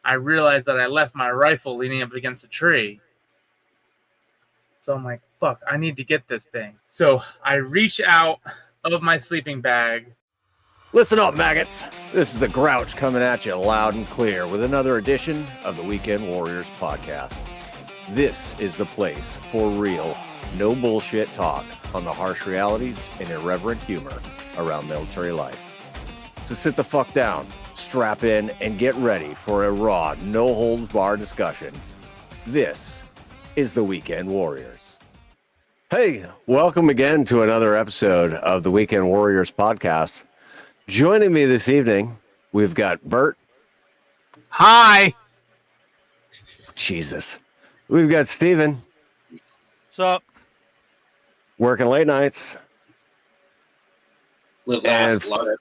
I realized that I left my rifle leaning up against a tree. So I'm like, fuck, I need to get this thing. So I reach out of my sleeping bag. Listen up, maggots. This is the Grouch coming at you loud and clear with another edition of the Weekend Warriors podcast. This is the place for real, no bullshit talk on the harsh realities and irreverent humor around military life. So sit the fuck down, strap in, and get ready for a raw, no-holds-barred discussion. This is the Weekend Warriors. Hey, welcome again to another episode of the Weekend Warriors podcast. Joining me this evening, we've got Bert. Hi. Jesus. We've got Steven. What's up? Working late nights. Live, And laugh, love it.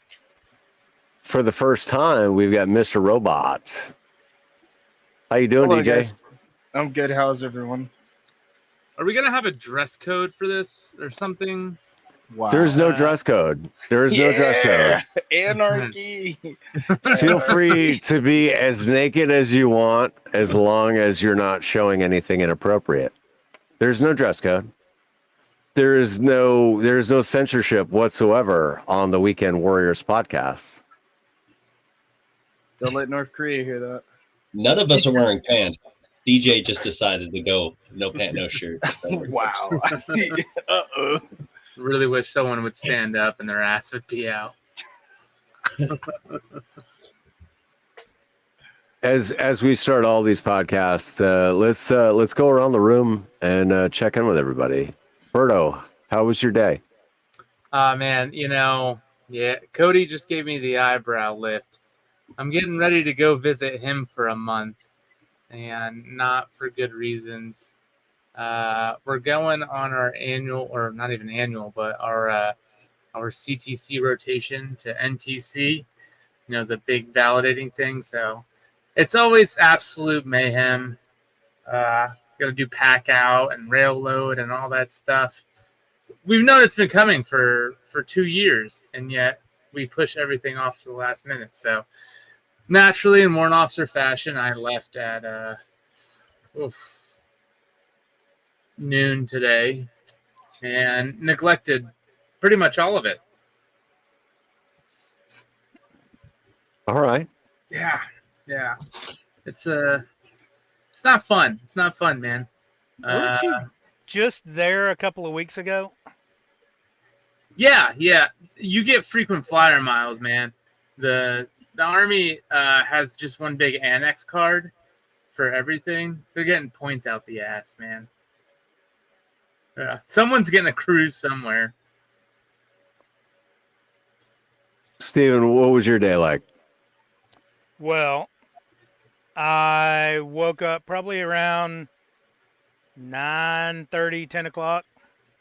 for the first time, we've got Mr. Robot. How you doing, Hello, DJ? guys. I'm good. How's everyone? Are we going to have a dress code for this or something? Wow. There's no dress code. There is no dress code. Anarchy. Feel free to be as naked as you want, as long as you're not showing anything inappropriate. There's no dress code. There's no censorship whatsoever on the Weekend Warriors podcast. Don't let North Korea hear that. None of us are wearing pants. DJ just decided to go no pant, no shirt. Wow. Uh-oh. Really wish someone would stand up and their ass would be out. As we start all these podcasts, let's go around the room and check in with everybody. Berto, how was your day? Man, Cody just gave me the eyebrow lift. I'm getting ready to go visit him for a month, and not for good reasons. We're going on our annual, or not even annual, but our CTC rotation to NTC, the big validating thing. So it's always absolute mayhem. Got to do pack out and rail load and all that stuff. We've known it's been coming for 2 years, and yet we push everything off to the last minute. So naturally, in warrant officer fashion, I left at noon today and neglected pretty much all of it. All right. Yeah. It's not fun. It's not fun, man. Weren't you just there a couple of weeks ago? Yeah. You get frequent flyer miles, man. The Army has just one big annex card for everything. They're getting points out the ass, man. Yeah, someone's getting a cruise somewhere. Steven, what was your day like? Well, I woke up probably around 9:30, 10 o'clock.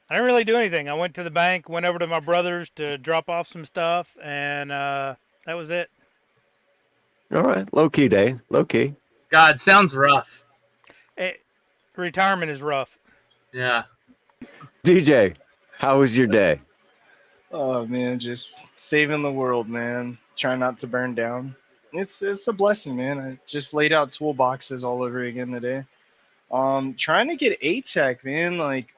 I didn't really do anything. I went to the bank, went over to my brother's to drop off some stuff, and that was it. All right. Low key day. Low key. God, sounds rough. Retirement is rough. Yeah. DJ, how was your day? Oh, man, just saving the world, man. Trying not to burn down. It's a blessing, man. I just laid out toolboxes all over again today. Trying to get ATEC, man, like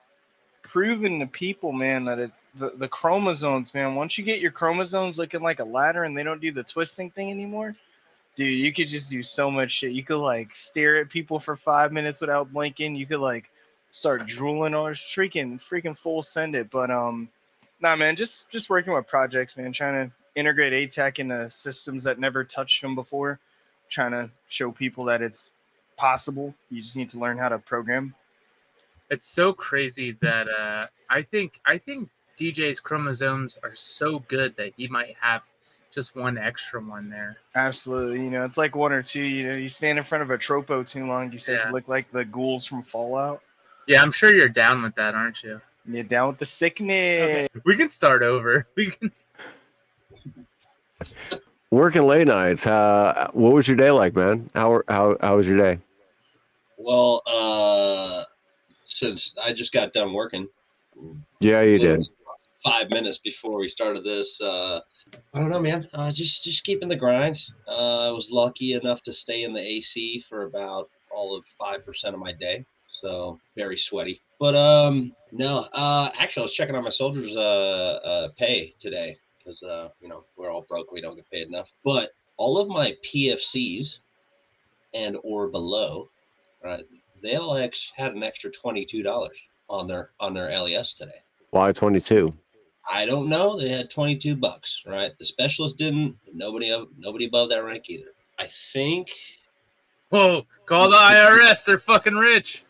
proving to people, man, that it's the chromosomes, man. Once you get your chromosomes looking like a ladder and they don't do the twisting thing anymore, dude, you could just do so much shit. You could like stare at people for 5 minutes without blinking. You could like start drooling or freaking full send it. But nah, man, just working with projects, man, trying to integrate ATEC into systems that never touched them before, trying to show people that it's possible. You just need to learn how to program. It's so crazy that I think DJ's chromosomes are so good that he might have just one extra one there. Absolutely. It's like one or two. You stand in front of a tropo too long, you start to look like the ghouls from Fallout. Yeah, I'm sure you're down with that, aren't you? You're down with the sickness. Okay. We can start over. Working late nights. What was your day like, man? How was your day? Well, since I just got done working. Yeah, you did. 5 minutes before we started this, I don't know, man. Just keeping the grind. I was lucky enough to stay in the AC for about all of 5% of my day, so very sweaty. But no. Actually, I was checking on my soldiers' pay today because we're all broke. We don't get paid enough. But all of my PFCs and or below, right? They all had an extra $22 on their LES today. Why 22? I don't know. They had $22, right? The specialist didn't. Nobody above that rank either. I think. Whoa, call the IRS. They're fucking rich.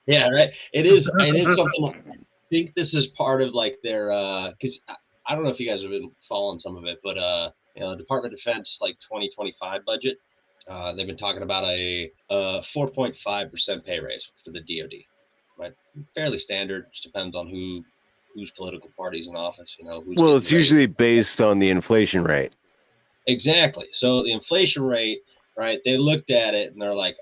Yeah, right. It is something. I think this is part of like their because I don't know if you guys have been following some of it, but Department of Defense like 2025 budget. They've been talking about a 4.5% pay raise for the DoD, right? Fairly standard. Just depends on whose political party's in office. Well, it's usually based on the inflation rate. Exactly. So the inflation rate, right? They looked at it and they're like,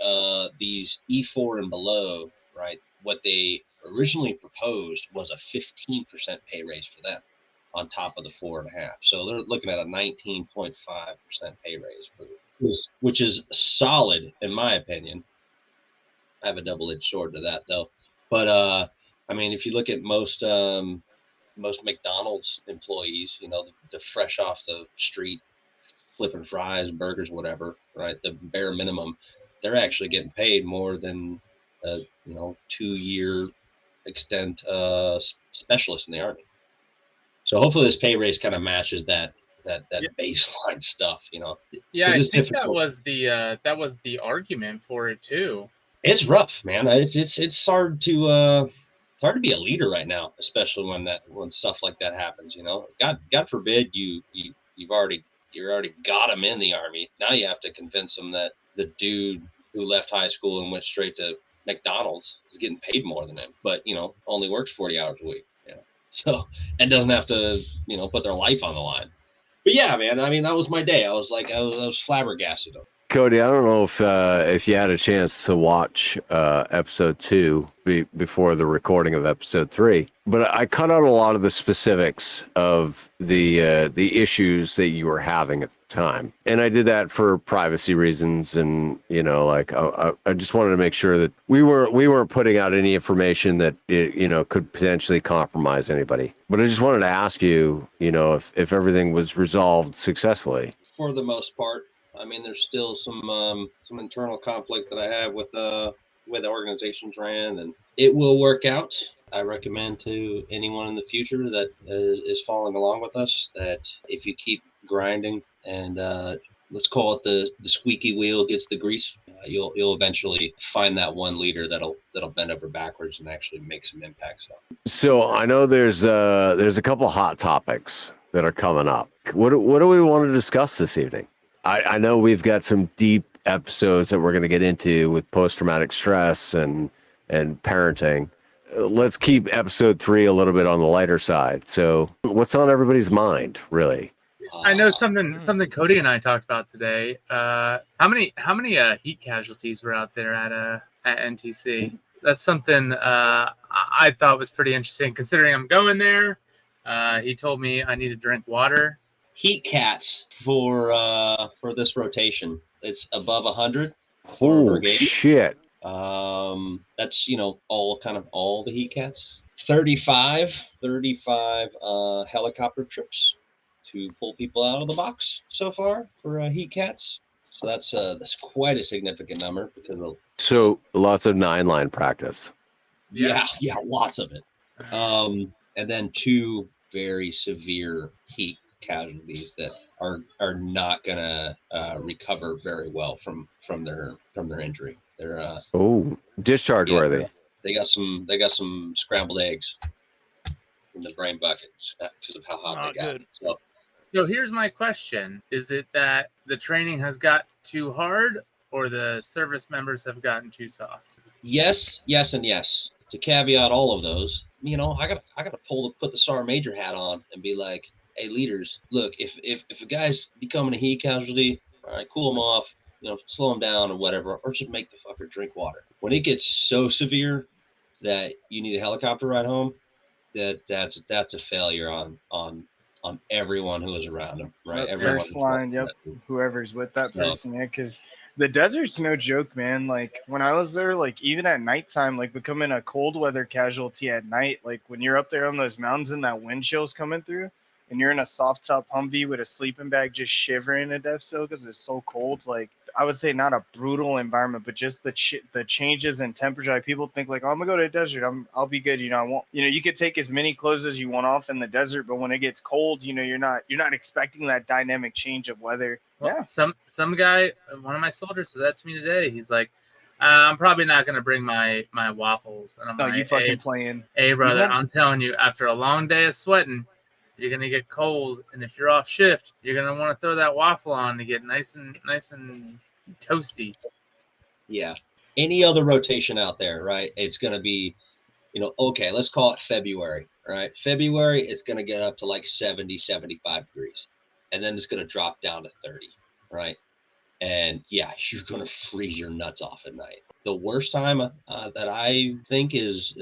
these E4 and below, right? What they originally proposed was a 15% pay raise for them on top of the 4.5. So they're looking at a 19.5% pay raise for which is solid in my opinion. I have a double-edged sword to that though. But I mean, if you look at most McDonald's employees, the fresh off the street, flipping fries, burgers, whatever, right? The bare minimum, they're actually getting paid more than a 2-year extent specialist in the Army. So hopefully this pay raise kind of matches that baseline stuff, Yeah, I think that was the argument for it too. It's rough, man. It's hard to be a leader right now, especially when stuff like that happens. God forbid you've already got him in the Army. Now you have to convince him that the dude who left high school and went straight to McDonald's is getting paid more than him, but only works 40 hours a week. So and doesn't have to put their life on the line. But yeah, man. I mean, that was my day. I was flabbergasted. Cody, I don't know if you had a chance to watch episode 2 before the recording of episode 3, but I cut out a lot of the specifics of the issues that you were having at the time, and I did that for privacy reasons, and I just wanted to make sure that we weren't putting out any information that could potentially compromise anybody. But I just wanted to ask you, if everything was resolved successfully. For the most part. I mean, there's still some internal conflict that I have with the organizations ran, and it will work out. I recommend to anyone in the future that is following along with us that if you keep grinding and let's call it the squeaky wheel gets the grease, you'll eventually find that one leader that'll bend over backwards and actually make some impact. So I know there's a couple hot topics that are coming up. What do we want to discuss this evening? I know we've got some deep episodes that we're going to get into with post-traumatic stress and parenting. Let's keep episode 3 a little bit on the lighter side. So what's on everybody's mind, really? I know something Cody and I talked about today. How many heat casualties were out there at NTC? That's something I thought was pretty interesting, considering I'm going there. He told me I need to drink water. Heat cats for this rotation, it's above 100. Holy shit! That's all the heat cats. 35 helicopter trips to pull people out of the box so far for heat cats. So that's quite a significant number so lots of 9-line practice. Yeah, lots of it. And then 2 very severe heat casualties that are not gonna recover very well from their injury. They're discharge worthy. They got some scrambled eggs in the brain buckets because of how hot they got. So here's my question: is it that the training has got too hard, or the service members have gotten too soft? Yes, and yes. To caveat all of those, I gotta put the sergeant major hat on and be like, hey, leaders, look, if a guy's becoming a heat casualty, all right, cool him off, slow him down or whatever, or just make the fucker drink water. When it gets so severe that you need a helicopter ride home, that's a failure on on everyone who was around him, right? Yep, Everyone first who's line, walking yep. that through. Whoever's with that So, person, yeah, because the desert's no joke, man. Like when I was there, like even at nighttime, like becoming a cold weather casualty at night, like when you're up there on those mountains and that wind chill's coming through, and you're in a soft top Humvee with a sleeping bag, just shivering to death still because it's so cold. Like I would say, not a brutal environment, but just the changes in temperature. Like, people think like, oh, I'm gonna go to the desert, I'll be good. I won't. You could take as many clothes as you want off in the desert, but when it gets cold, you're not expecting that dynamic change of weather. Well, Yeah. some guy, one of my soldiers said that to me today. He's like, I'm probably not gonna bring my waffles, and I'm No, you like, fucking playing. hey brother, want- I'm telling you, after a long day of sweating, you're gonna get cold, and if you're off shift, you're gonna want to throw that waffle on to get nice and toasty. yeah. Any other rotation out there, right? It's going to be, okay, let's call it February, right? February, it's going to get up to like 70, 75 degrees. And then it's going to drop down to 30, right? And yeah, you're going to freeze your nuts off at night. The worst time that I think is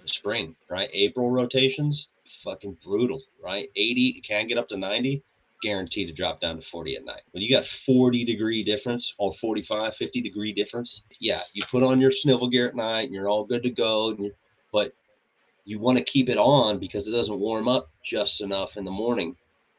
spring, right? April rotations, fucking brutal, right? 80, it can get up to 90, guaranteed to drop down to 40 at night. When you got 40-degree difference or 45, 50-degree difference, yeah, you put on your snivel gear at night and you're all good to go. But you want to keep it on because it doesn't warm up just enough in the morning.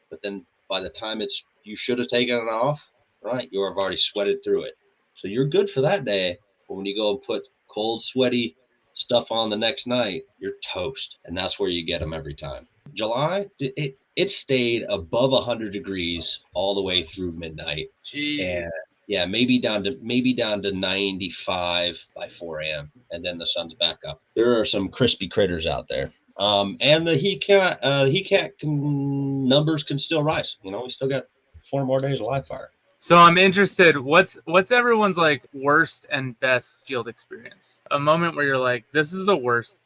But then by the time you should have taken it off, right, you have already sweated through it. So you're good for that day. But when you go and put cold, sweaty stuff on the next night, you're toast. And that's where you get them every time. July, it stayed above 100 degrees all the way through midnight. Gee. And yeah, maybe down to 95 by 4 a.m. and then the sun's back up. There are some crispy critters out there. And the heat cat numbers can still rise. We still got 4 more days of live fire. So I'm interested. What's everyone's like worst and best field experience? A moment where you're like, this is the worst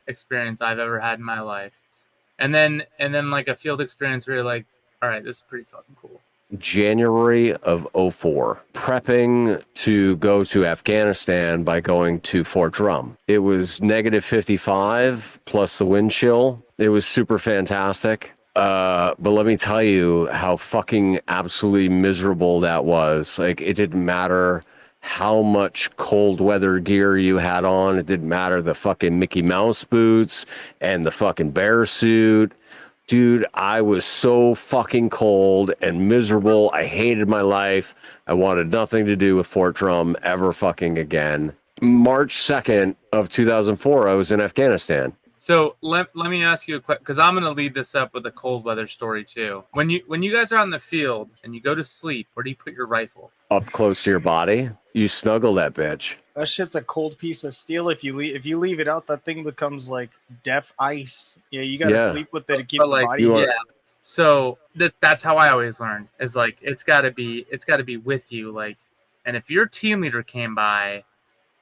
experience I've ever had in my life, and then like a field experience where you're like, all right, this is pretty fucking cool. January of 04, prepping to go to Afghanistan by going to Fort Drum. It was negative 55 plus the wind chill. It was super fantastic. But let me tell you how fucking absolutely miserable that was. Like, it didn't matter how much cold weather gear you had on. It didn't matter the fucking Mickey Mouse boots and the fucking bear suit. Dude, I was so fucking cold and miserable. I hated my life. I wanted nothing to do with Fort Drum ever fucking again. March 2nd of 2004, I was in Afghanistan. So let me ask you a question, because I'm going to lead this up with a cold weather story too. When you guys are out in the field and you go to sleep, where do you put your rifle? Up close to your body. You snuggle that bitch. That shit's a cold piece of steel. If you leave it out, that thing becomes like deaf ice. Yeah, you gotta sleep with it to keep But, the like, body. yeah. So that's how I always learned, is like it's gotta be with you. Like, and if your team leader came by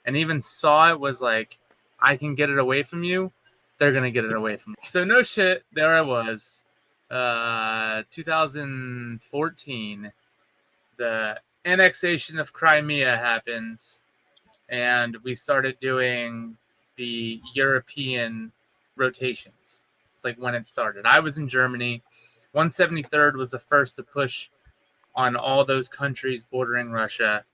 and even saw it was like, I can get it away from you, they're gonna get it away from you. So no shit, there I was. 2014, the annexation of Crimea happens, and we started doing the European rotations. It's like when it started. I was in Germany. 173rd was the first to push on all those countries bordering Russia.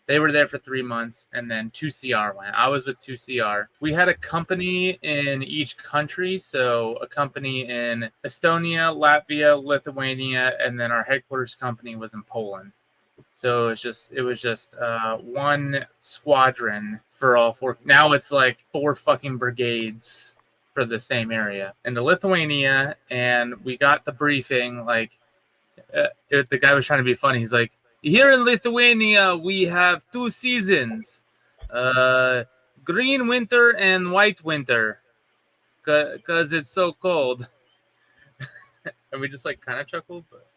They were there for 3 months, and then 2CR went. I was with 2CR. We had a company in each country, so a company in Estonia, Latvia, Lithuania, and then our headquarters company was in Poland. So it was just one squadron for all 4. Now it's like 4 fucking brigades for the same area. In the Lithuania, and we got the briefing, like, the guy was trying to be funny. He's like, here in Lithuania, we have 2 seasons, green winter and white winter, because it's so cold. And we just like kind of chuckled. But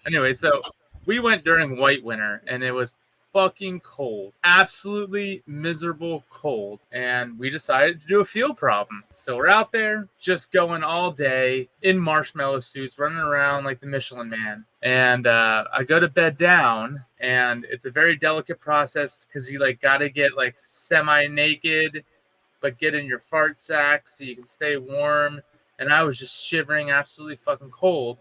anyway, so we went during white winter, and it was fucking cold, absolutely miserable cold, and we decided to do a field problem. So we're out there just going all day in marshmallow suits, running around like the Michelin Man. And I go to bed down, and it's a very delicate process because you like got to get like semi-naked, but get in your fart sack so you can stay warm. and I was just shivering absolutely fucking cold.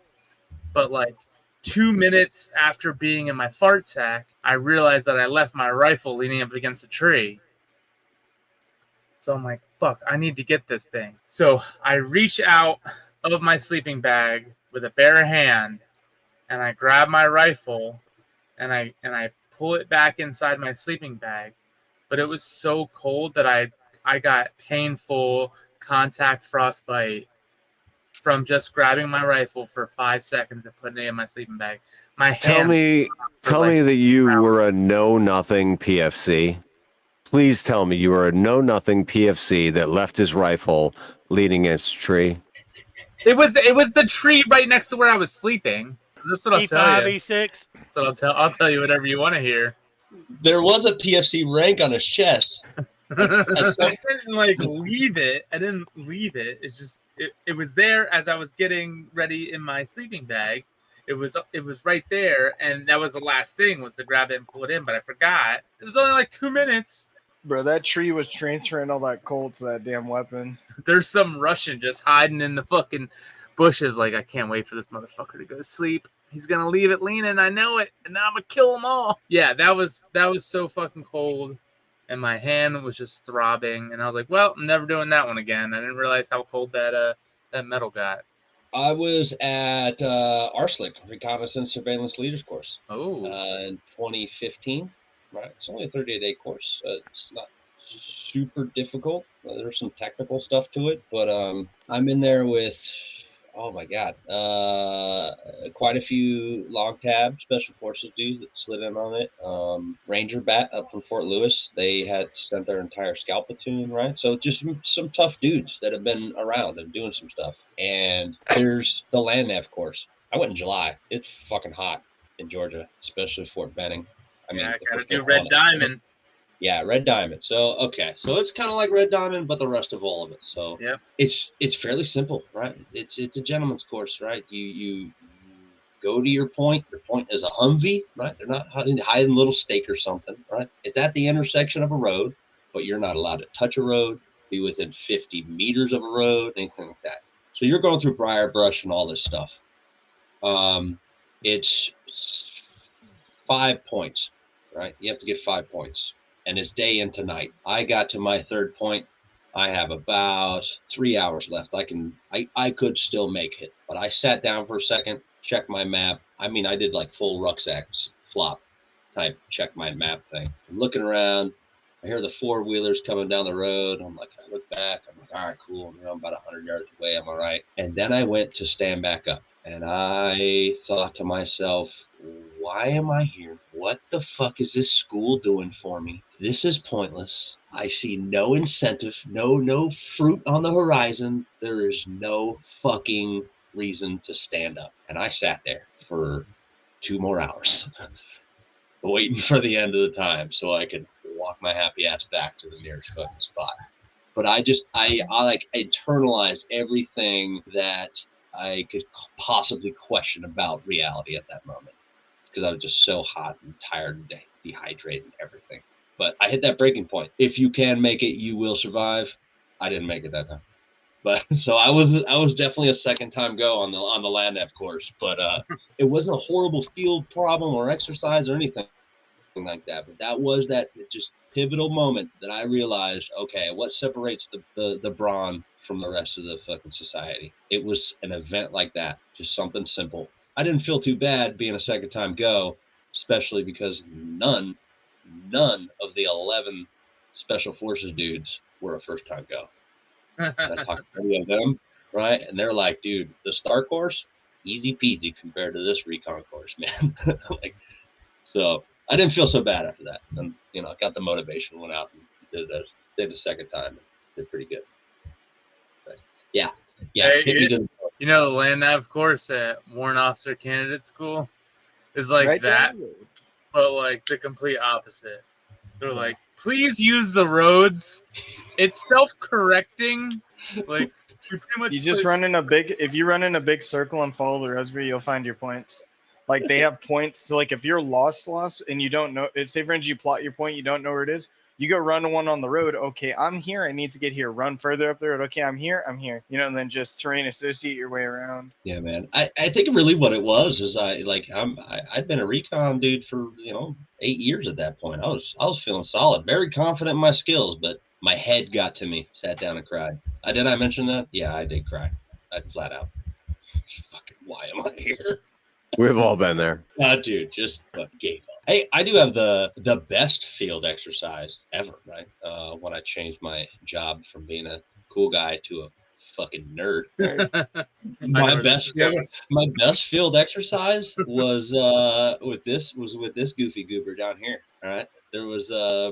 But like 2 minutes after being in my fart sack, I realized that I left my rifle leaning up against a tree. So I'm like, fuck, I need to get this thing. So I reach out of my sleeping bag with a bare hand, and I grab my rifle, and I pull it back inside my sleeping bag. But it was so cold that I got painful contact frostbite from just grabbing my rifle for 5 seconds and putting it in my sleeping bag. My Tell hand me that you were a know-nothing PFC. Please tell me you were a know-nothing PFC that left his rifle leaning against a tree. It was the tree right next to where I was sleeping. That's what I'll tell you. E5, E6. That's what I'll tell you whatever you want to hear. There was a PFC rank on his chest. I didn't like leave it. I didn't leave it. It's just it was there as I was getting ready in my sleeping bag. It was right there, and that was the last thing was to grab it and pull it in. But I forgot. It was only like 2 minutes. Bro, that tree was transferring all that cold to that damn weapon. There's some Russian just hiding in the fucking bushes. Like, I can't wait for this motherfucker to go to sleep. He's gonna leave it leaning. I know it, and now I'm gonna kill them all. Yeah, that was so fucking cold. And my hand was just throbbing, and I was like, "Well, I'm never doing that one again." I didn't realize how cold that metal got. I was at RSLIC, Reconnaissance Surveillance Leaders course. Oh, In 2015, right? It's only a 30-day course. It's not super difficult. There's some technical stuff to it, but I'm in there with, oh my God, quite a few log tab special forces dudes that slid in on it. Ranger Bat up from Fort Lewis, they had sent their entire scout platoon, right? So just some tough dudes that have been around and doing some stuff. And there's the land nav course. I went in July. It's fucking hot in Georgia, especially Fort Benning. I gotta do Red Diamond. Yeah, Red Diamond. So okay, so it's kind of like Red Diamond, but the rest of all of it. So yeah, it's fairly simple, right? It's a gentleman's course, right? You go to your point. Your point is a Humvee, right? They're not hiding a little stake or something, right? It's at the intersection of a road, but you're not allowed to touch a road, be within 50 meters of a road, anything like that. So you're going through briar brush and all this stuff. It's 5 points, right? You have to get 5 points. And it's day into night. I got to my third point. I have about 3 hours left. I could still make it, but I sat down for a second, checked my map. I mean, I did like full rucksack flop type, check my map thing. I'm looking around. I hear the four-wheelers coming down the road. I'm like, I look back. I'm like, all right, cool. I'm about 100 yards away. I'm all right. And then I went to stand back up. And I thought to myself, why am I here? What the fuck is this school doing for me? This is pointless. I see no incentive, no fruit on the horizon. There is no fucking reason to stand up. And I sat there for 2 more hours waiting for the end of the time so I could walk my happy ass back to the nearest fucking spot. But I like internalized everything that I could possibly question about reality at that moment, because I was just so hot and tired and dehydrated and everything. But I hit that breaking point. If you can make it, you will survive. I didn't make it that time, but so I was definitely a second time go on the land nav course. But it wasn't a horrible field problem or exercise or anything like that. But that was that just pivotal moment that I realized, okay, what separates the brawn from the rest of the fucking society? It was an event like that, just something simple. I didn't feel too bad being a second time go, especially because none of the 11 special forces dudes were a first time go. And I talked to many of them, right? And they're like, dude, the STAR course, easy peasy compared to this recon course, man. Like, so I didn't feel so bad after that. And, I got the motivation, went out and did a second time, and did pretty good. But, yeah. Hey, the land nav course at Warrant Officer Candidate School is like right that, but like the complete opposite. They're like, please use the roads. It's self-correcting. Like, you just run in a big circle and follow the rosary, you'll find your points. Like, they have points. So like if you're lost and you don't know, say for instance you plot your point, you don't know where it is, You go run one on the road. Okay, I'm here. I need to get here. Run further up the road. Okay, I'm here. I'm here. You know, and then just terrain associate your way around. Yeah, man. I think really what it was is I'd been a recon dude for 8 years at that point. I was feeling solid, very confident in my skills, but my head got to me. Sat down and cried. Did I mention that? Yeah, I did cry. I flat out. Fucking, why am I here? We've all been there. Dude, just gave up. Hey, I do have the best field exercise ever, right? When I changed my job from being a cool guy to a fucking nerd. Right? my best field exercise was with this goofy goober down here. All right, there was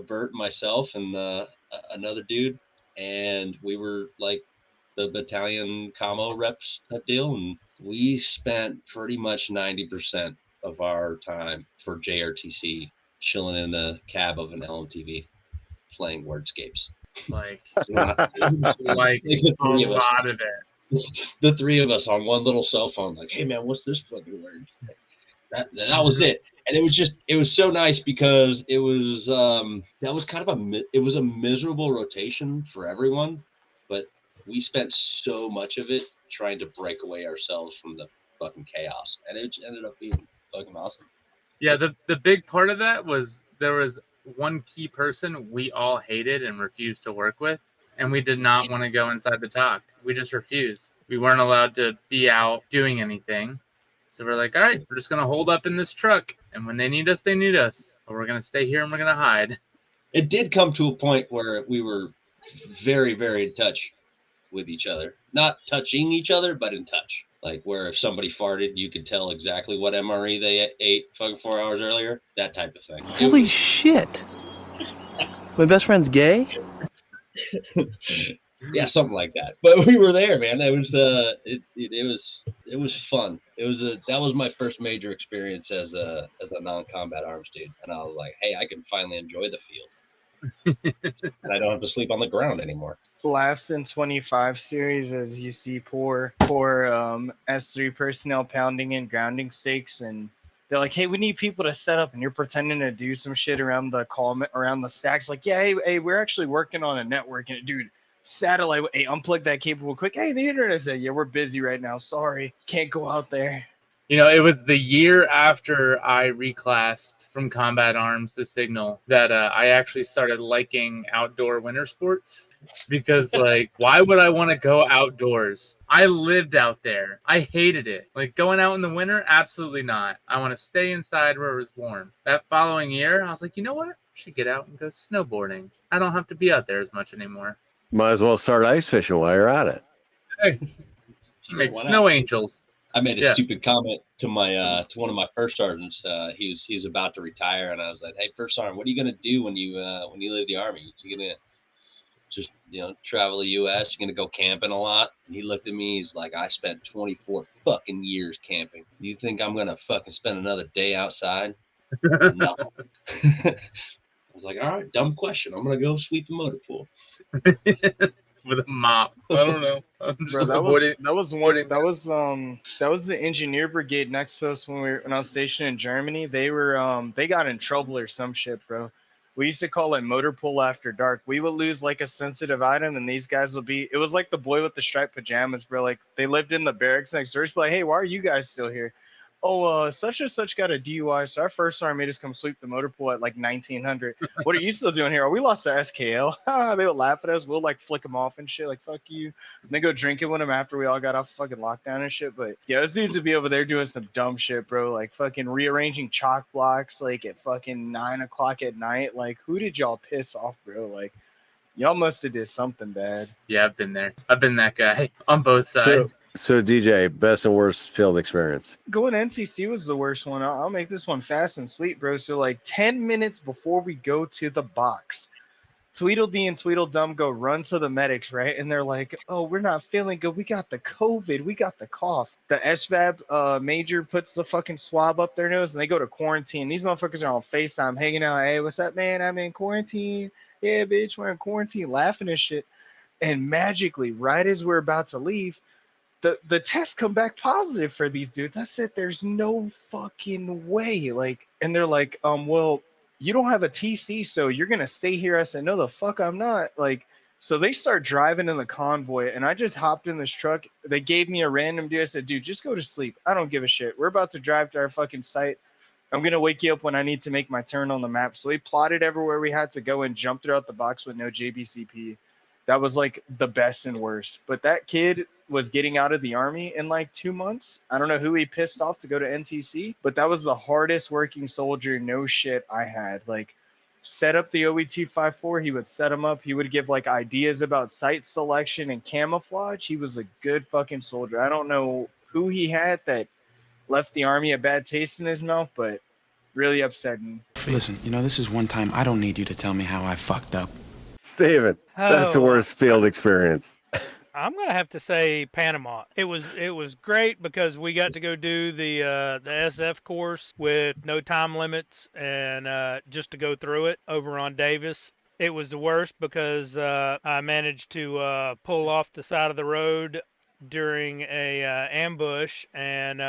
Bert, myself, and another dude, and we were like the battalion commo reps type deal, and we spent pretty much 90% of our time for JRTC chilling in the cab of an LMTV playing wordscapes. Like the a lot of it. The three of us on one little cell phone, like, hey man, what's this fucking word? That was it. And it was so nice because it was that was kind of a miserable rotation for everyone, but we spent so much of it trying to break away ourselves from the fucking chaos, and it ended up being fucking awesome. Yeah, the big part of that was there was one key person we all hated and refused to work with, and we did not want to go inside the talk. We just refused. We weren't allowed to be out doing anything. So we're like, all right, we're just going to hold up in this truck, and when they need us, they need us. But we're going to stay here and we're going to hide. It did come to a point where we were very, very in touch with each other. Not touching each other, but in touch. Like where if somebody farted, you could tell exactly what MRE they ate fucking 4 hours earlier. That type of thing. Holy shit. My best friend's gay? Yeah, something like that. But we were there, man. It was it was fun. That was my first major experience as a non-combat arms dude. And I was like, hey, I can finally enjoy the field. I don't have to sleep on the ground anymore. Laughs in 25 series as you see poor S3 personnel pounding in grounding stakes, and they're like, hey, we need people to set up, and you're pretending to do some shit around the stacks, like, yeah, hey, we're actually working on a network, and dude, satellite, hey, unplug that cable quick. Hey, the internet said, yeah, we're busy right now, sorry, can't go out there. You know, it was the year after I reclassed from combat arms to signal that I actually started liking outdoor winter sports, because like, why would I want to go outdoors? I lived out there. I hated it. Like going out in the winter, absolutely not. I want to stay inside where it was warm. That following year, I was like, you know what? I should get out and go snowboarding. I don't have to be out there as much anymore. Might as well start ice fishing while you're at it. Hey, make snow angels. I made a stupid comment to my to one of my first sergeants. He was about to retire, and I was like, "Hey, first sergeant, what are you gonna do when you leave the army? You gonna just travel the U.S.? You gonna go camping a lot?" And he looked at me. He's like, "I spent 24 fucking years camping. Do you think I'm gonna fucking spend another day outside?" No. I was like, "All right, dumb question. I'm gonna go sweep the motor pool." With a mop. I don't know. I'm just Bro, that was the engineer brigade next to us when I was stationed in Germany. They were they got in trouble or some shit, bro. We used to call it motor pool after dark. We would lose like a sensitive item, and these guys would be. It was like the boy with the striped pajamas, bro. Like they lived in the barracks next door. Just like, hey, why are you guys still here? Oh, such and such got a DUI, so our first sergeant made us come sweep the motor pool at like 1900. What are you still doing here? Oh, we lost the SKL. They would laugh at us. We'll like flick them off and shit, like fuck you. And then go drinking with them after we all got off fucking lockdown and shit. But yeah, those dudes would be over there doing some dumb shit, bro. Like fucking rearranging chalk blocks like at fucking 9 o'clock at night. Like who did y'all piss off, bro? Like y'all must have did something bad. Yeah, I've been there. I've been that guy on both sides. So DJ, best and worst field experience. Going NCC was the worst one. I'll make this one fast and sweet, bro. So like 10 minutes before we go to the box, Tweedledee and Tweedledum go run to the medics, right? And they're like, oh, we're not feeling good. We got the COVID. We got the cough. The SVAB major puts the fucking swab up their nose, and they go to quarantine. These motherfuckers are on FaceTime hanging out. Hey, what's up, man? I'm in quarantine. Yeah, bitch, we're in quarantine, laughing and shit. And magically, right as we're about to leave, the tests come back positive for these dudes. I said, there's no fucking way. Like, and they're like, well, you don't have a TC, so you're gonna stay here. I said, no, the fuck I'm not. Like, so they start driving in the convoy, and I just hopped in this truck. They gave me a random dude. I said, dude, just go to sleep. I don't give a shit. We're about to drive to our fucking site. I'm gonna wake you up when I need to make my turn on the map. So we plotted everywhere we had to go and jumped throughout the box with no JBCP. That was like the best and worst. But that kid was getting out of the army in like 2 months. I don't know who he pissed off to go to NTC, but that was the hardest working soldier, no shit, I had. Like, set up the OE254, he would set him up. He would give like ideas about site selection and camouflage. He was a good fucking soldier. I don't know who he had that left the army a bad taste in his mouth, but really upsetting. Listen, this is one time I don't need you to tell me how I fucked up. Steven, that's the worst field experience. I'm gonna have to say Panama. It was great because we got to go do the SF course with no time limits and just to go through it over on Davis. It was the worst because I managed to pull off the side of the road during a ambush and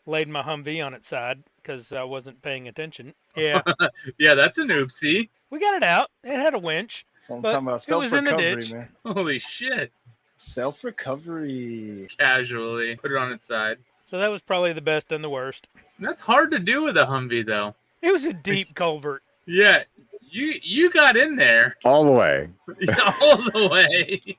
laid my Humvee on its side because I wasn't paying attention. Yeah. Yeah, that's an oopsie. We got it out. It had a winch. So I'm But talking about it was in the self-recovery, ditch. man. Holy shit. Self-recovery. Casually put it on its side. So that was probably the best and the worst. That's hard to do with a Humvee, though. It was a deep culvert. Yeah, you got in there All the way. all the way.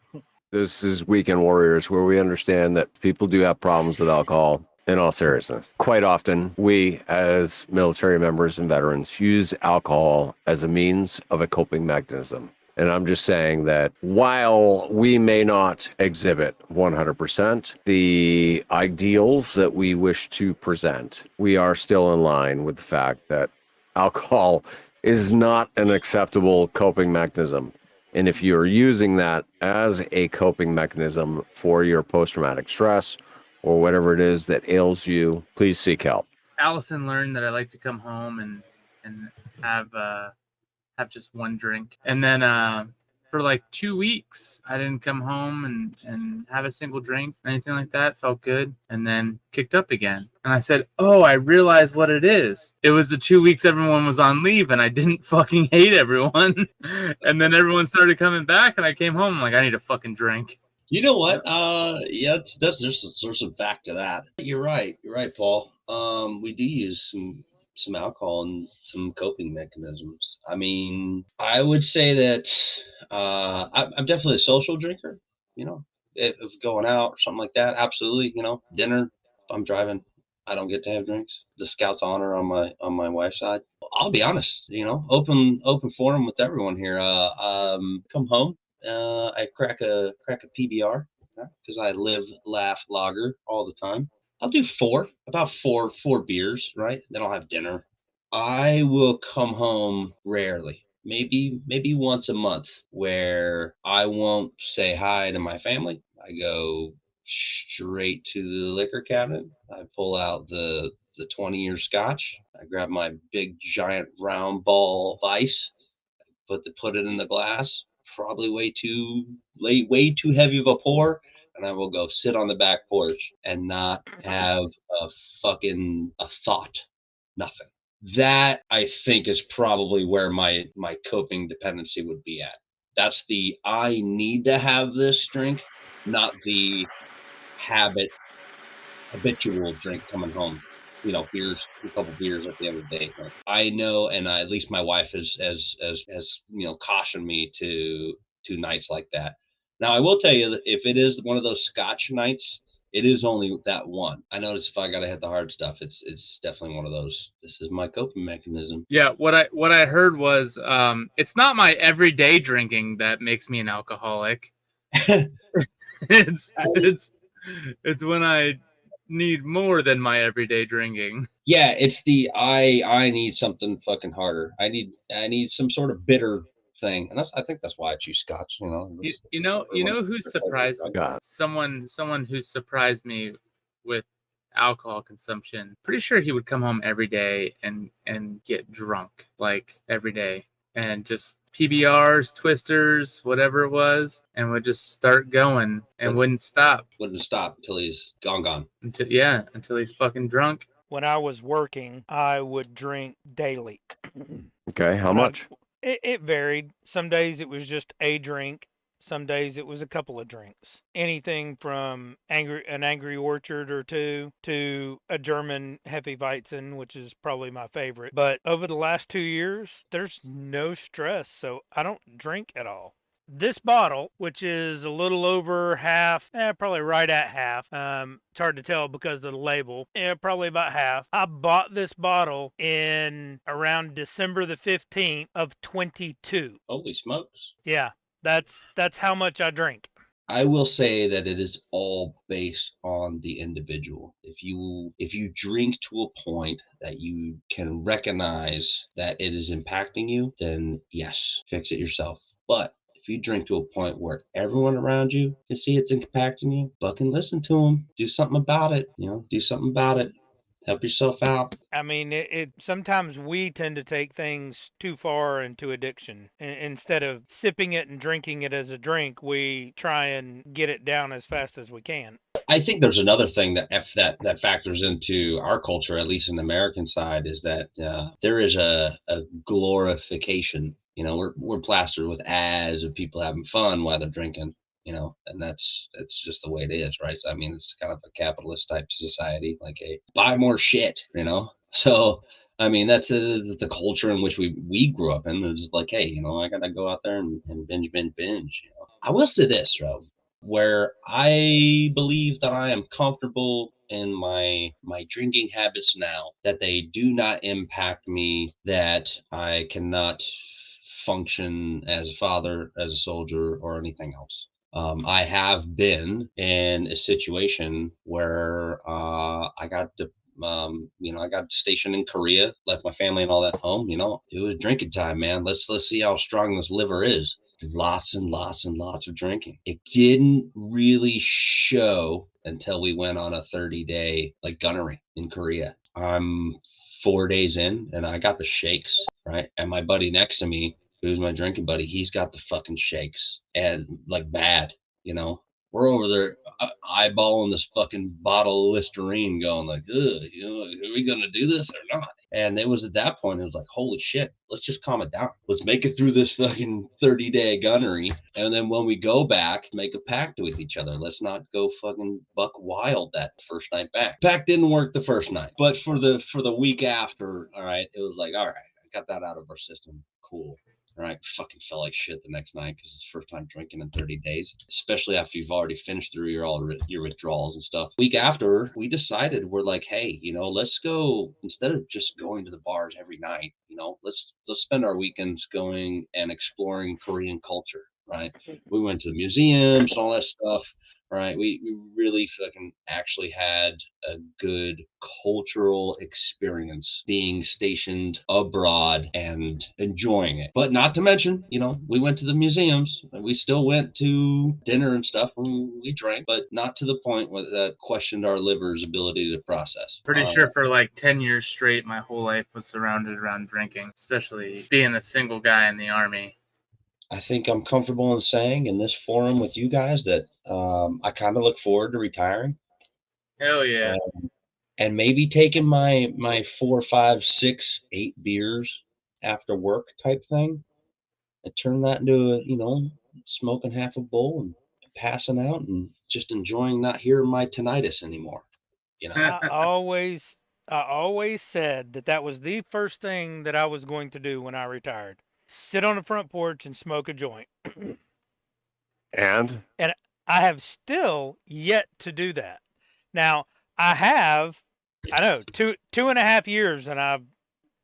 This is Weekend Warriors, where we understand that people do have problems with alcohol. In all seriousness, quite often we as military members and veterans use alcohol as a means of a coping mechanism. And I'm just saying that while we may not exhibit 100% the ideals that we wish to present, we are still in line with the fact that alcohol is not an acceptable coping mechanism. And if you're using that as a coping mechanism for your post-traumatic stress or whatever it is that ails you, please seek help. Allison learned that I like to come home and have just one drink. And then for like 2 weeks, I didn't come home and have a single drink, anything like that. Felt good. And then kicked up again. And I said, oh, I realized what it is. It was the 2 weeks everyone was on leave and I didn't fucking hate everyone. And then everyone started coming back and I came home. I'm like, I need a fucking drink. You know what? Yeah, there's some fact to that. You're right, Paul. We do use some alcohol and some coping mechanisms. I mean, I would say that I'm definitely a social drinker. If going out or something like that, absolutely. Dinner. If I'm driving, I don't get to have drinks. The Scout's honor on my wife's side. I'll be honest. Open forum with everyone here. Come home. I crack a PBR because I live, laugh, lager all the time. I'll do about four beers, right? Then I'll have dinner. I will come home rarely, maybe once a month, where I won't say hi to my family. I go straight to the liquor cabinet. I pull out the 20-year scotch. I grab my big giant round ball of ice, put it in the glass. Probably way too heavy of a pour, and I will go sit on the back porch and not have a thought, nothing. That I think is probably where my coping dependency would be at. That's the I need to have this drink, not the habitual drink coming home. Beers, a couple beers at the end of the day. I know, and at least my wife has cautioned me to nights like that. Now, I will tell you that if it is one of those Scotch nights, it is only that one. I notice if I gotta hit the hard stuff, it's definitely one of those. This is my coping mechanism. Yeah, what I heard was it's not my everyday drinking that makes me an alcoholic. it's when I need more than my everyday drinking. Yeah, it's the I need something fucking harder. I need some sort of bitter thing, and I think that's why I choose Scotch. You know who surprised me? Someone who surprised me with alcohol consumption. Pretty sure he would come home every day and get drunk, like every day, and just PBRs, twisters, whatever it was, and would just start going and wouldn't stop. Wouldn't stop until he's gone. Until he's fucking drunk. When I was working, I would drink daily. Okay, how When I- much? It varied. Some days it was just a drink. Some days it was a couple of drinks. Anything from an Angry Orchard or two to a German Hefeweizen, which is probably my favorite. But over the last 2 years, there's no stress, so I don't drink at all. This bottle, which is a little over half, probably right at half. It's hard to tell because of the label. Yeah, probably about half. I bought this bottle in around December the 15th of 22. Holy smokes. Yeah, that's how much I drink. I will say that it is all based on the individual. If you drink to a point that you can recognize that it is impacting you, then yes, fix it yourself. But if you drink to a point where everyone around you can see it's impacting you, fucking listen to them. Do something about it. Do something about it. Help yourself out. I mean, it sometimes we tend to take things too far into addiction. Instead of sipping it and drinking it as a drink, we try and get it down as fast as we can. I think there's another thing that factors into our culture, at least in the American side, is that there is a glorification. We're plastered with ads of people having fun while they're drinking. And that's just the way it is, right? So, I mean, it's kind of a capitalist type society, like a buy more shit. So I mean, that's the culture in which we grew up in. It's like, hey, I gotta go out there and binge. I will say this, Rob, where I believe that I am comfortable in my drinking habits now, that they do not impact me, that I cannot function as a father, as a soldier, or anything else. I have been in a situation where I got I got stationed in Korea, left my family and all that home. It was drinking time, man. Let's see how strong this liver is. Lots and lots and lots of drinking. It didn't really show until we went on a 30-day gunnery in Korea. I'm 4 days in and I got the shakes, right? And my buddy next to me, who's my drinking buddy, he's got the fucking shakes, and bad. We're over there eyeballing this fucking bottle of Listerine, going like, ugh, are we gonna do this or not? And it was at that point, it was like, holy shit, let's just calm it down. Let's make it through this fucking 30-day gunnery. And then when we go back, make a pact with each other. Let's not go fucking buck wild that first night back. Pact didn't work the first night, but for the week after, all right, it was like, all right, I got that out of our system. Cool. Right, fucking felt like shit the next night because it's the first time drinking in 30 days, especially after you've already finished through your withdrawals and stuff. Week after, we decided, we're like, hey, let's go, instead of just going to the bars every night, let's spend our weekends going and exploring Korean culture, right? We went to the museums and all that stuff. Right, we really fucking actually had a good cultural experience being stationed abroad and enjoying it. But not to mention, we went to the museums, and we still went to dinner and stuff, and we drank, but not to the point where that questioned our liver's ability to process. Pretty sure for 10 years straight, my whole life was surrounded around drinking, especially being a single guy in the Army. I think I'm comfortable in saying in this forum with you guys that I kind of look forward to retiring. Hell yeah. And maybe taking my 4, 5, 6, 8 beers after work type thing and turn that into smoking half a bowl and passing out and just enjoying not hearing my tinnitus anymore. I always said that was the first thing that I was going to do when I retired. Sit on the front porch and smoke a joint. And I have still yet to do that. Now, I know, 2.5 years and I've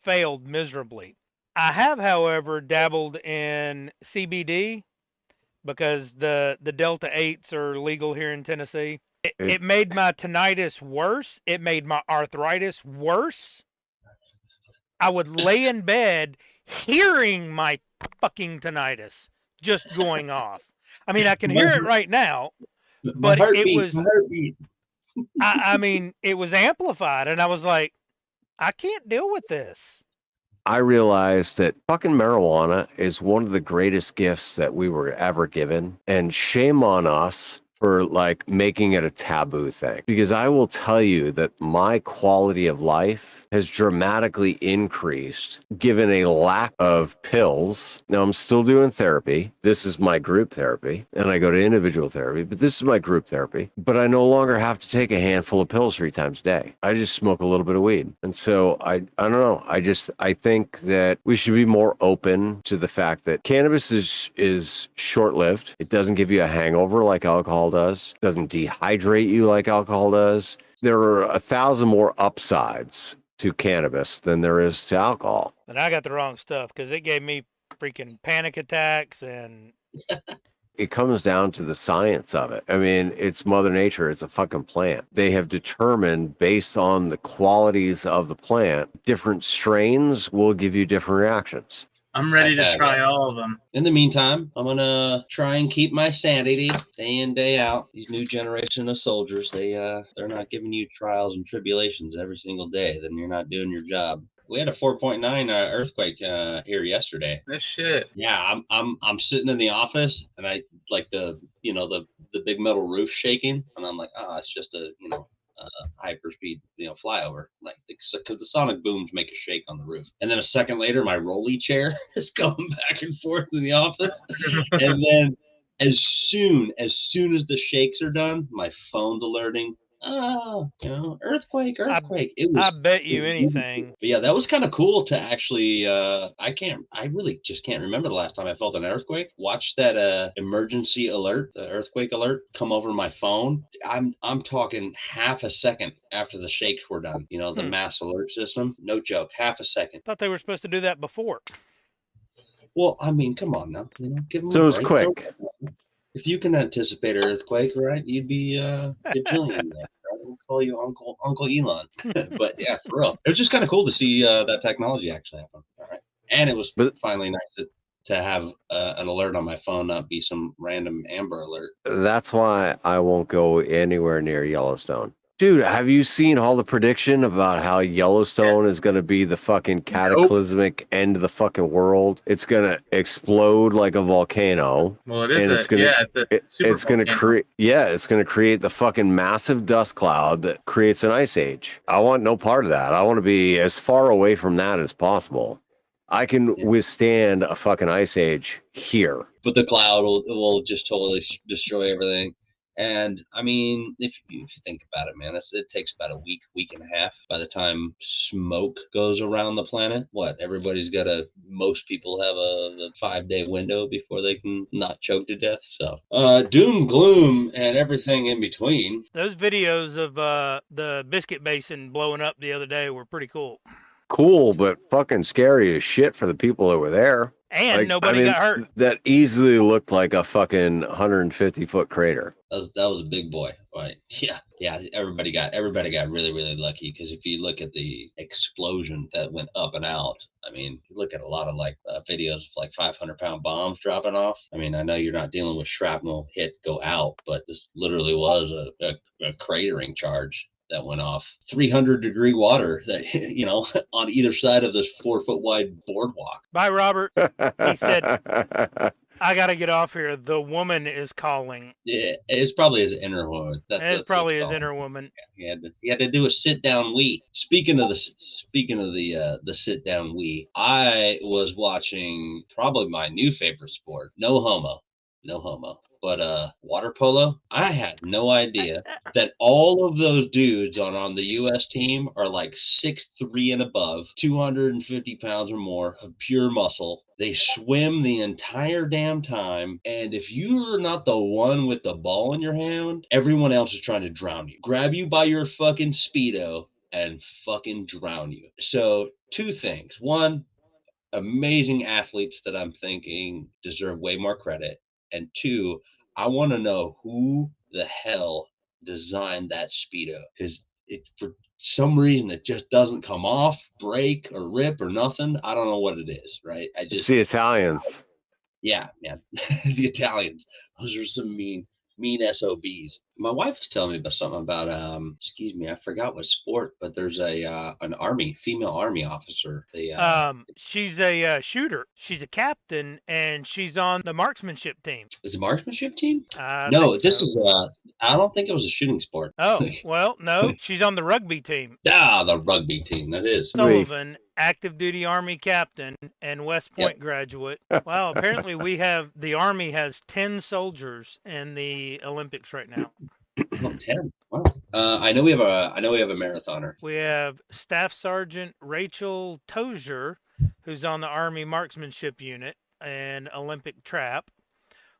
failed miserably. I have, however, dabbled in CBD because the Delta 8s are legal here in Tennessee. It made my tinnitus worse. It made my arthritis worse. I would lay in bed hearing my fucking tinnitus just going off. I mean, I can hear it right now, but it was, I mean, it was amplified, and I was like, I can't deal with this. I realized that fucking marijuana is one of the greatest gifts that we were ever given, and shame on us for like making it a taboo thing, because I will tell you that my quality of life has dramatically increased given a lack of pills. Now I'm still doing therapy. This is my group therapy, and I go to individual therapy, but this is my group therapy. But I no longer have to take a handful of pills 3 times a day. I just smoke a little bit of weed. And so I don't know. I think that we should be more open to the fact that cannabis is short-lived. It doesn't give you a hangover like alcohol does. It doesn't dehydrate you like alcohol does. There are 1,000 more upsides to cannabis than there is to alcohol. And I got the wrong stuff because it gave me freaking panic attacks and It comes down to the science of it. I mean, it's Mother Nature. It's a fucking plant. They have determined, based on the qualities of the plant, different strains will give you different reactions. I'm ready to try all of them. In the meantime, I'm gonna try and keep my sanity day in, day out. These new generation of soldiers, they're not giving you trials and tribulations every single day. Then you're not doing your job. We had a 4.9 earthquake here yesterday. This shit. Yeah, I'm sitting in the office and I like the big metal roof shaking, and I'm like, it's just a hyperspeed flyover, like because the sonic booms make a shake on the roof. And then a second later, my rolly chair is going back and forth in the office, and then as soon as the shakes are done, my phone's alerting. Earthquake. It was, I bet you anything. But yeah, that was kind of cool to actually, I really just can't remember the last time I felt an earthquake. Watch that emergency alert, the earthquake alert come over my phone. I'm talking half a second after the shakes were done. The mass alert system. No joke, half a second. Thought they were supposed to do that before. Well, I mean, come on now. Give them So it was quick. If you can anticipate an earthquake, right, you'd be a bajillion there. We'll call you Uncle Elon. But yeah, for real. It was just kind of cool to see that technology actually happen. All right. And it was finally nice to have an alert on my phone, not be some random Amber alert. That's why I won't go anywhere near Yellowstone. Dude, have you seen all the prediction about how Yellowstone is going to be the fucking cataclysmic end of the fucking world? It's going to explode like a volcano. Well, it is. It's going to create the fucking massive dust cloud that creates an ice age. I want no part of that. I want to be as far away from that as possible. I can withstand a fucking ice age here. But the cloud will just totally destroy everything. And I mean, if you think about it, man, it takes about a week and a half by the time smoke goes around the planet. Most people have a 5-day window before they can not choke to death. So doom, gloom, and everything in between. Those videos of the Biscuit Basin blowing up the other day were pretty cool. Cool, but fucking scary as shit for the people that were there. And nobody got hurt. That easily looked like a fucking 150-foot crater. That was a big boy, right? Yeah. Everybody got really, really lucky, because if you look at the explosion that went up and out, I mean, you look at a lot of videos of 500-pound bombs dropping off. I mean, I know you're not dealing with shrapnel hit go out, but this literally was a cratering charge that went off. 300-degree water that on either side of this 4-foot wide boardwalk. Bye, Robert. He said, I gotta get off here. The woman is calling. Yeah, it's probably his inner woman. It's probably his inner woman. Yeah, he had to do a sit down wee. Speaking of the sit down wee, I was watching probably my new favorite sport. No homo. But water polo, I had no idea that all of those dudes on the U.S. team are 6'3" and above, 250 pounds or more of pure muscle. They swim the entire damn time, and if you're not the one with the ball in your hand, everyone else is trying to drown you. Grab you by your fucking Speedo and fucking drown you. So 2 things. 1, amazing athletes that I'm thinking deserve way more credit. And 2, I want to know who the hell designed that Speedo, because for some reason it just doesn't come off, break, or rip or nothing. I don't know what it is, right? It's the Italians. Yeah, man. The Italians. Those are some mean SOBs. My wife was telling me about something about excuse me, I forgot what sport, but there's an army female army officer. She's a shooter. She's a captain, and she's on the marksmanship team. Is the marksmanship team? I No, think this so. is I don't think it was a shooting sport. Oh, well, no, she's on the rugby team. The rugby team, that is. Sullivan, active duty Army captain and West Point graduate. Wow, apparently the Army has 10 soldiers in the Olympics right now. Oh, 10. Wow. I know we have a marathoner. We have Staff Sergeant Rachel Tozier, who's on the Army Marksmanship Unit and Olympic Trap,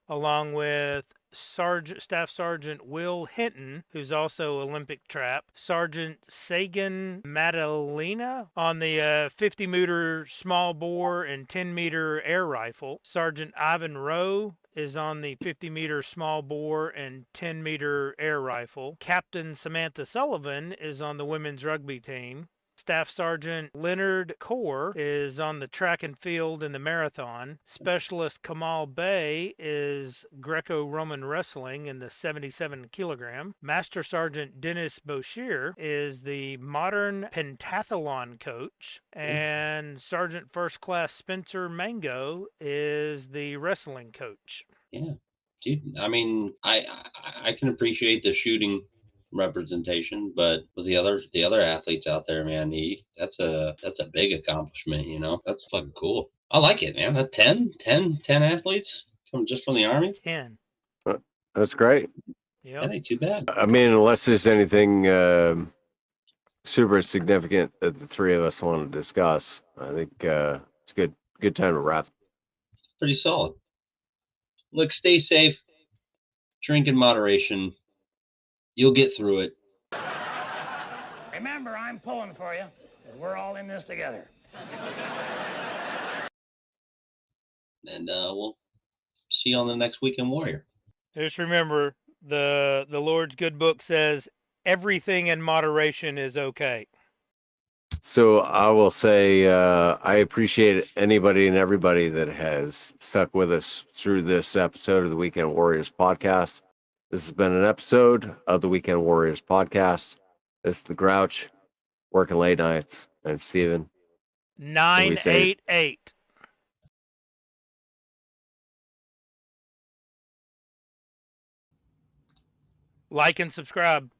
along with Staff Sergeant Will Hinton, who's also Olympic Trap, Sergeant Sagan Madalena on the 50-meter small bore and 10-meter air rifle, Sergeant Ivan Rowe is on the 50-meter small bore and 10-meter air rifle, Captain Samantha Sullivan is on the women's rugby team, Staff Sergeant Leonard Kaur is on the track and field in the marathon. Specialist Kamal Bey is Greco-Roman wrestling in the 77 kilogram. Master Sergeant Dennis Boshier is the modern pentathlon coach. And Sergeant First Class Spencer Mango is the wrestling coach. Yeah. Dude, I mean, I can appreciate the shooting representation, but with the other athletes out there, man, that's a big accomplishment, you know. That's fucking cool. I like it, man. 10 athletes from the Army. 10. That's great. Yeah, That ain't too bad. I mean, unless there's anything super significant that the three of us want to discuss, I think it's a good time to wrap. Pretty solid. Look, stay safe. Drink in moderation. You'll get through it. Remember, I'm pulling for you. We're all in this together. And we'll see you on the next Weekend Warrior. just remember the Lord's good book says everything in moderation is okay. So I will say I appreciate anybody and everybody that has stuck with us through this episode of the Weekend Warriors podcast. This has been an episode of the Weekend Warriors podcast. This is the Grouch, working late nights, and Steven. 988. Like and subscribe.